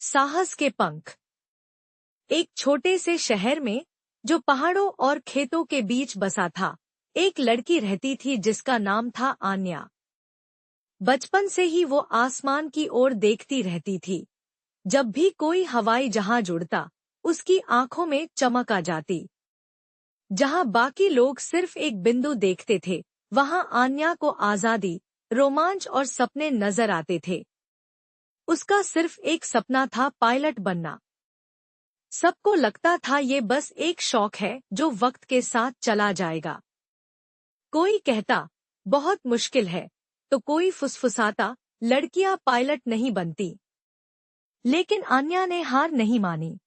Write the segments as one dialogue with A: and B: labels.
A: साहस के पंख। एक छोटे से शहर में, जो पहाड़ों और खेतों के बीच बसा था, एक लड़की रहती थी जिसका नाम था आन्या। बचपन से ही वो आसमान की ओर देखती रहती थी। जब भी कोई हवाई जहाज उड़ता, उसकी आंखों में चमक आ जाती। जहां बाकी लोग सिर्फ एक बिंदु देखते थे, वहां आन्या को आजादी, रोमांच और सपने नजर आते थे। उसका सिर्फ एक सपना था, पायलट बनना। सबको लगता था ये बस एक शौक है जो वक्त के साथ चला जाएगा। कोई कहता बहुत मुश्किल है, तो कोई फुसफुसाता लड़कियां पायलट नहीं बनती। लेकिन आन्या ने हार नहीं मानी।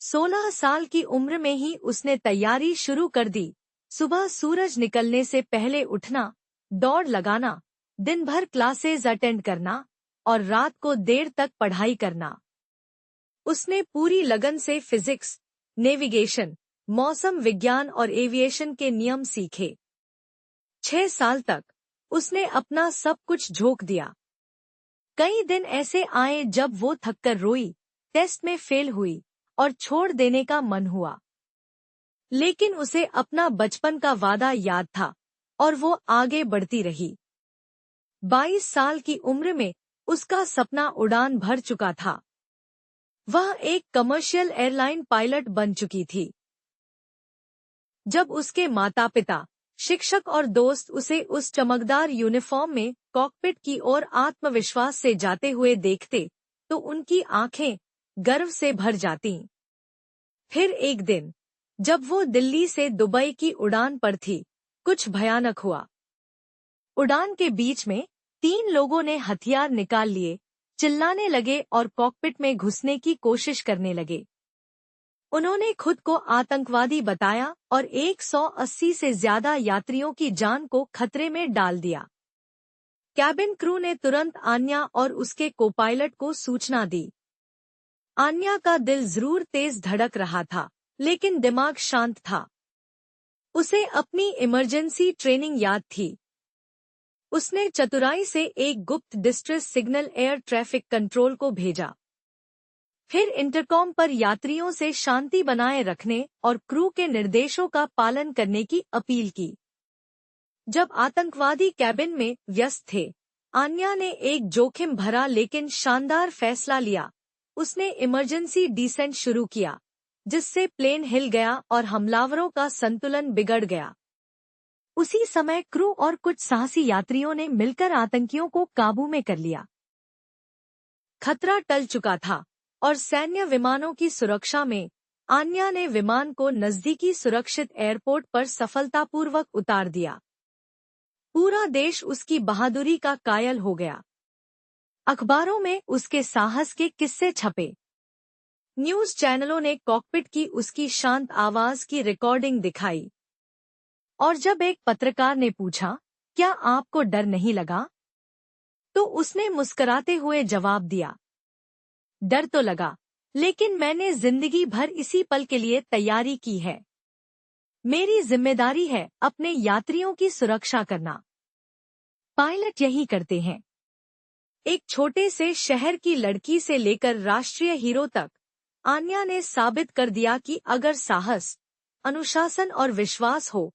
A: 16 साल की उम्र में ही उसने तैयारी शुरू कर दी। सुबह सूरज निकलने से पहले उठना, दौड़ लगाना, दिन भर क्लासेज अटेंड करना और रात को देर तक पढ़ाई करना। उसने पूरी लगन से फिजिक्स, नेविगेशन, मौसम विज्ञान और एविएशन के नियम सीखे। 6 साल तक उसने अपना सब कुछ झोंक दिया। कई दिन ऐसे आए जब वो थककर रोई, टेस्ट में फेल हुई और छोड़ देने का मन हुआ। लेकिन उसे अपना बचपन का वादा याद था और वो आगे बढ़ती रही। 22 साल की उम्र में उसका सपना उड़ान भर चुका था। वह एक कमर्शियल एयरलाइन पायलट बन चुकी थी। जब उसके माता पिता, शिक्षक और दोस्त उसे उस चमकदार यूनिफॉर्म में कॉकपिट की ओर आत्मविश्वास से जाते हुए देखते, तो उनकी आंखें गर्व से भर जातीं। फिर एक दिन, जब वो दिल्ली से दुबई की उड़ान पर थी, कुछ भयानक हुआ। उड़ान के बीच में 3 लोगों ने हथियार निकाल लिए, चिल्लाने लगे और कॉकपिट में घुसने की कोशिश करने लगे। उन्होंने खुद को आतंकवादी बताया और 180 से ज्यादा यात्रियों की जान को खतरे में डाल दिया। कैबिन क्रू ने तुरंत आन्या और उसके कोपायलट को सूचना दी। आन्या का दिल जरूर तेज धड़क रहा था, लेकिन दिमाग शांत था। उसे अपनी इमरजेंसी ट्रेनिंग याद थी। उसने चतुराई से एक गुप्त distress signal air traffic control को भेजा। फिर इंटरकॉम पर यात्रियों से शांति बनाए रखने और क्रू के निर्देशों का पालन करने की अपील की। जब आतंकवादी कैबिन में व्यस्त थे, आन्या ने एक जोखिम भरा लेकिन शानदार फैसला लिया। उसने इमरजेंसी डिसेंट शुरू किया, जिससे प्लेन हिल गया और हमलावरों का संतुलन बिगड़ गया। उसी समय क्रू और कुछ साहसी यात्रियों ने मिलकर आतंकियों को काबू में कर लिया। खतरा टल चुका था और सैन्य विमानों की सुरक्षा में आन्या ने विमान को नजदीकी सुरक्षित एयरपोर्ट पर सफलतापूर्वक उतार दिया। पूरा देश उसकी बहादुरी का कायल हो गया। अखबारों में उसके साहस के किस्से छपे। न्यूज चैनलों ने कॉकपिट की उसकी शांत आवाज की रिकॉर्डिंग दिखाई। और जब एक पत्रकार ने पूछा, क्या आपको डर नहीं लगा? तो उसने मुस्कुराते हुए जवाब दिया, डर तो लगा, लेकिन मैंने जिंदगी भर इसी पल के लिए तैयारी की है। मेरी जिम्मेदारी है अपने यात्रियों की सुरक्षा करना। पायलट यही करते हैं। एक छोटे से शहर की लड़की से लेकर राष्ट्रीय हीरो तक, आन्या ने साबित कर दिया कि अगर साहस, अनुशासन और विश्वास हो,